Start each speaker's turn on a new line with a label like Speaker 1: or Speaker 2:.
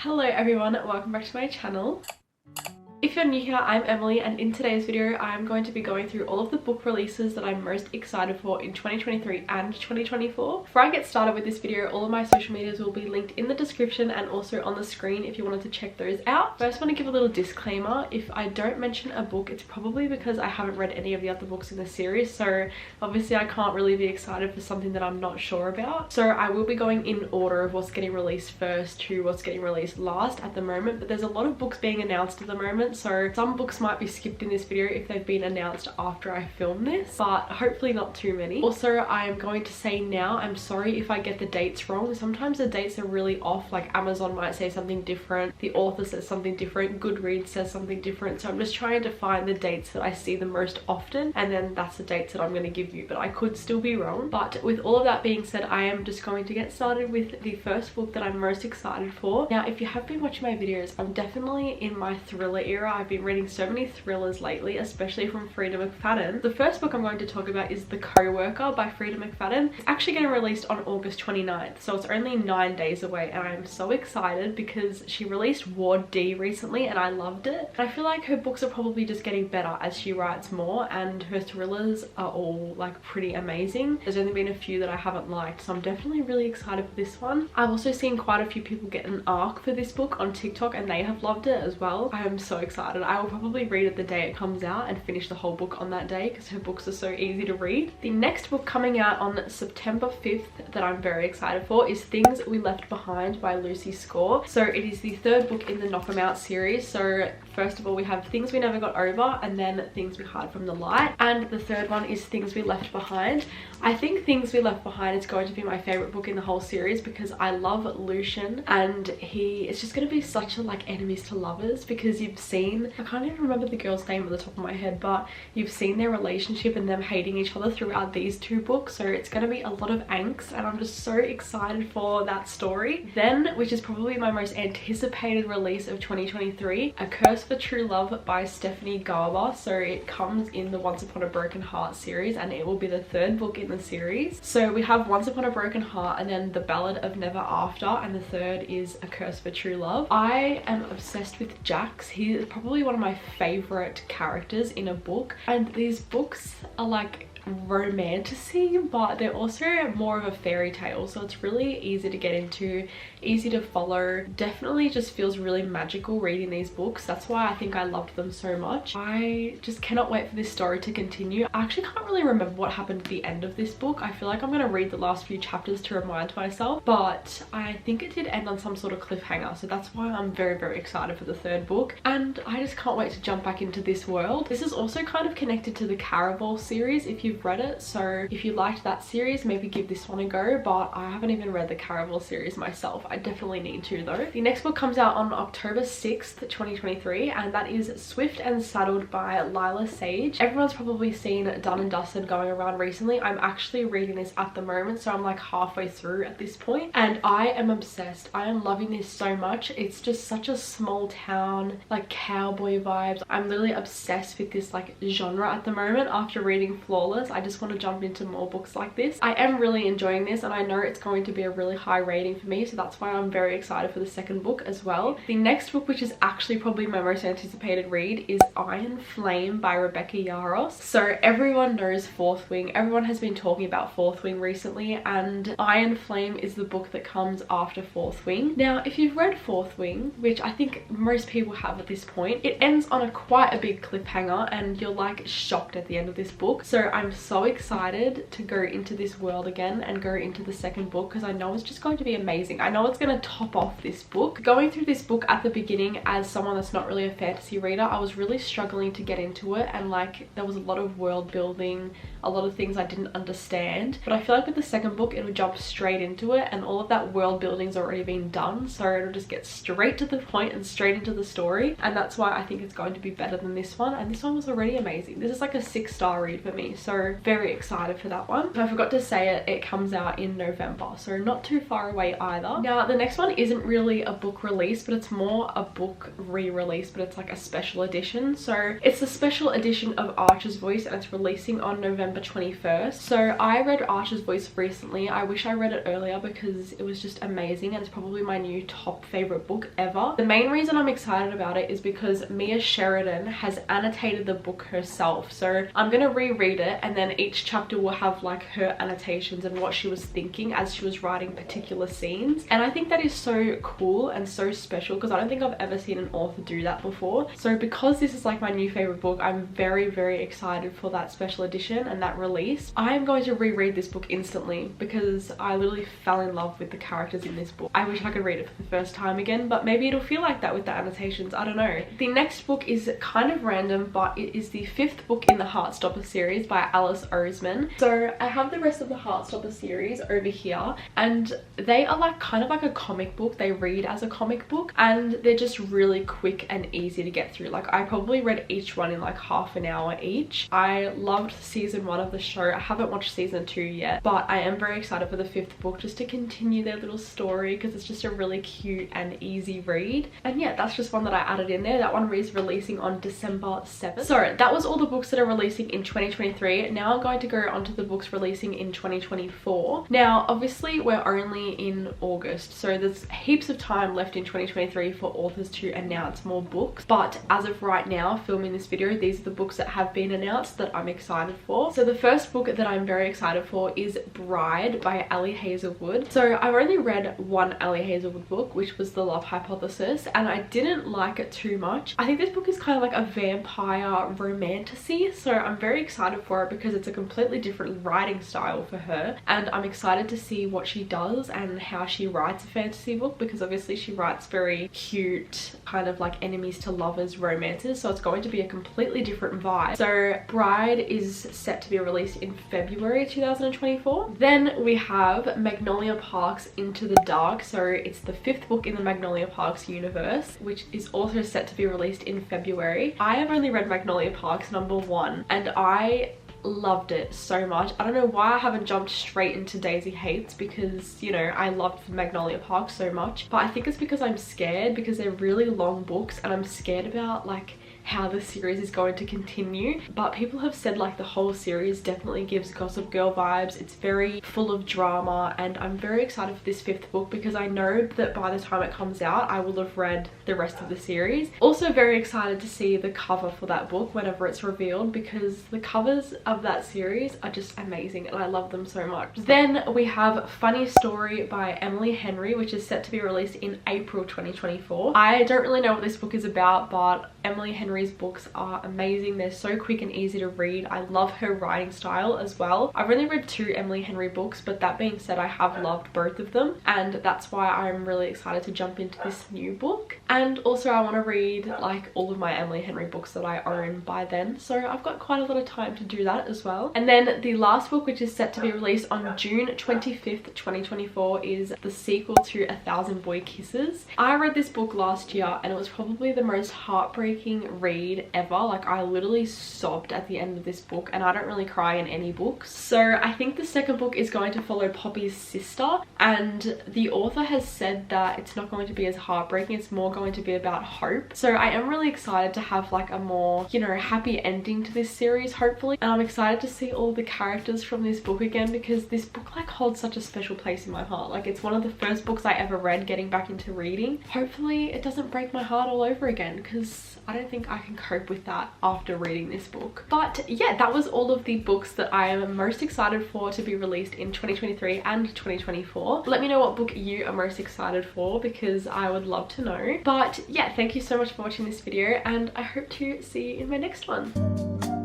Speaker 1: Hello everyone, welcome back to my channel. If you're new here, I'm Emily, and in today's video I'm going to be going through all of the book releases that I'm most excited for in 2023 and 2024. Before I get started with this video, all of my social medias will be linked in the description and also on the screen if you wanted to check those out. First, I want to give a little disclaimer. If I don't mention a book, it's probably because I haven't read any of the other books in the series, so obviously I can't really be excited for something that I'm not sure about. So I will be going in order of what's getting released first to what's getting released last at the moment, but there's a lot of books being announced at the moment, so some books might be skipped in this video if they've been announced after I film this, but hopefully not too many. Also, I am going to say now, I'm sorry if I get the dates wrong. Sometimes the dates are really off, like Amazon might say something different, the author says something different, Goodreads says something different, so I'm just trying to find the dates that I see the most often, and then that's the dates that I'm going to give you, but I could still be wrong. But with all of that being said, I am just going to get started with the first book that I'm most excited for. Now, if you have been watching my videos, I'm definitely in my thriller era. I've been reading so many thrillers lately, especially from Frida McFadden. The first book I'm going to talk about is The Coworker by Frida McFadden. It's actually getting released on August 29th, so it's only 9 days away, and I'm so excited because she released Ward D recently and I loved it. And I feel like her books are probably just getting better as she writes more, and her thrillers are all like pretty amazing. There's only been a few that I haven't liked, so I'm definitely really excited for this one. I've also seen quite a few people get an arc for this book on TikTok and they have loved it as well. I am so excited. I will probably read it the day it comes out and finish the whole book on that day because her books are so easy to read. The next book coming out on September 5th that I'm very excited for is Things We Left Behind by Lucy Score. So it is the third book in the Knock 'Em Out series. So first of all, we have Things We Never Got Over, and then Things We Hide From the Light, and the third one is Things We Left Behind. I think Things We Left Behind is going to be my favorite book in the whole series because I love Lucian, and it's just going to be such a like enemies to lovers, because you've seen, I can't even remember the girl's name at the top of my head, but you've seen their relationship and them hating each other throughout these two books, so it's going to be a lot of angst, and I'm just so excited for that story. Then, which is probably my most anticipated release of 2023, A Curse for True Love by Stephanie Garber. So it comes in the Once Upon a Broken Heart series, and it will be the third book in the series. So we have Once Upon a Broken Heart, and then The Ballad of Never After, and the third is A Curse for True Love. I am obsessed with Jax. He is probably one of my favorite characters in a book, and these books are like romantasy, but they're also more of a fairy tale, so it's really easy to get into, easy to follow. Definitely just feels really magical reading these books. That's why I think I loved them so much. I just cannot wait for this story to continue. I actually can't really remember what happened at the end of this book. I feel like I'm going to read the last few chapters to remind myself, but I think it did end on some sort of cliffhanger, so that's why I'm very, very excited for the third book, and I just can't wait to jump back into this world. This is also kind of connected to the Caraval series if you've read it, so if you liked that series, maybe give this one a go, but I haven't even read the Caraval series myself. I definitely need to though. The next book comes out on October 6th, 2023, and that is Swift and Saddled by Lila Sage. Everyone's probably seen Done and Dusted going around recently. I'm actually reading this at the moment, so I'm like halfway through at this point, and I am obsessed. I am loving this so much. It's just such a small town, like cowboy vibes. I'm literally obsessed with this like genre at the moment. After reading Flawless, I just want to jump into more books like this. I am really enjoying this, and I know it's going to be a really high rating for me, so that's why I'm very excited for the second book as well. The next book, which is actually probably my most anticipated read, is Iron Flame by Rebecca Yarros. So everyone knows Fourth Wing. Everyone has been talking about Fourth Wing recently, and Iron Flame is the book that comes after Fourth Wing. Now, if you've read Fourth Wing, which I think most people have at this point, it ends on quite a big cliffhanger, and you're like shocked at the end of this book. So I'm so excited to go into this world again and go into the second book, because I know it's just going to be amazing. I know it's going to top off this book. Going through this book at the beginning as someone that's not really a fantasy reader, I was really struggling to get into it, and like there was a lot of world building, a lot of things I didn't understand, but I feel like with the second book it'll jump straight into it, and all of that world building's already been done, so it'll just get straight to the point and straight into the story, and that's why I think it's going to be better than this one. And this one was already amazing. This is like a 6-star read for me, so so very excited for that one. If I forgot to say it, it comes out in November, so not too far away either. Now the next one isn't really a book release, but it's more a book re-release, but it's like a special edition. So it's the special edition of Archer's Voice, and it's releasing on November 21st. So I read Archer's Voice recently. I wish I read it earlier because it was just amazing, and it's probably my new top favorite book ever. The main reason I'm excited about it is because Mia Sheridan has annotated the book herself. So I'm gonna reread it, and then each chapter will have like her annotations and what she was thinking as she was writing particular scenes. And I think that is so cool and so special because I don't think I've ever seen an author do that before. So because this is like my new favorite book, I'm very, very excited for that special edition and that release. I am going to reread this book instantly because I literally fell in love with the characters in this book. I wish I could read it for the first time again, but maybe it'll feel like that with the annotations. I don't know. The next book is kind of random, but it is the 5th book in the Heartstopper series by Alice Oseman. So I have the rest of the Heartstopper series over here, and they are like kind of like a comic book. They read as a comic book, and they're just really quick and easy to get through. Like I probably read each one in like half an hour each. I loved season 1 of the show. I haven't watched season 2 yet, but I am very excited for the 5th book just to continue their little story because it's just a really cute and easy read. And yeah, that's just one that I added in there. That one is releasing on December 7th. So that was all the books that are releasing in 2023. Now I'm going to go on to the books releasing in 2024. Now obviously we're only in August, so there's heaps of time left in 2023 for authors to announce more books, but as of right now filming this video, these are the books that have been announced that I'm excited for. So the first book that I'm very excited for is Bride by Ali Hazelwood. So I've only read one Ali Hazelwood book, which was The Love Hypothesis, and I didn't like it too much. I think this book is kind of like a vampire romantasy, so I'm very excited for it because it's a completely different writing style for her, and I'm excited to see what she does and how she writes a fantasy book, because obviously she writes very cute kind of like enemies to lovers romances, so it's going to be a completely different vibe. So Bride is set to be released in February 2024. Then we have Magnolia Park's Into the Dark. So it's the 5th book in the Magnolia Park's universe, which is also set to be released in February. I have only read Magnolia Park's #1, and I loved it so much. I don't know why I haven't jumped straight into Daisy Hates, because you know I loved Magnolia Park so much, but I think it's because I'm scared, because they're really long books and I'm scared about like how the series is going to continue. But people have said like the whole series definitely gives Gossip Girl vibes. It's very full of drama, and I'm very excited for this 5th book because I know that by the time it comes out I will have read the rest of the series. Also very excited to see the cover for that book whenever it's revealed, because the covers of that series are just amazing and I love them so much. Then we have Funny Story by Emily Henry, which is set to be released in April 2024. I don't really know what this book is about, but Emily Henry's books are amazing. They're so quick and easy to read. I love her writing style as well. I've only read 2 Emily Henry books, but that being said, I have loved both of them, and that's why I'm really excited to jump into this new book. And also I want to read like all of my Emily Henry books that I own by then, so I've got quite a lot of time to do that as well. And then the last book, which is set to be released on June 25th 2024, is the sequel to 1,000 Boy Kisses. I read this book last year and it was probably the most heartbreaking read ever. Like I literally sobbed at the end of this book, and I don't really cry in any books. So I think the second book is going to follow Poppy's sister, and the author has said that it's not going to be as heartbreaking, it's more going to be about hope. So I am really excited to have like a more, you know, happy ending to this series hopefully, and I'm excited to see all the characters from this book again, because this book like holds such a special place in my heart. Like it's one of the first books I ever read getting back into reading. Hopefully it doesn't break my heart all over again, because I don't think I can cope with that after reading this book. But yeah, that was all of the books that I am most excited for to be released in 2023 and 2024. Let me know what book you are most excited for, because I would love to know. But yeah, thank you so much for watching this video, and I hope to see you in my next one.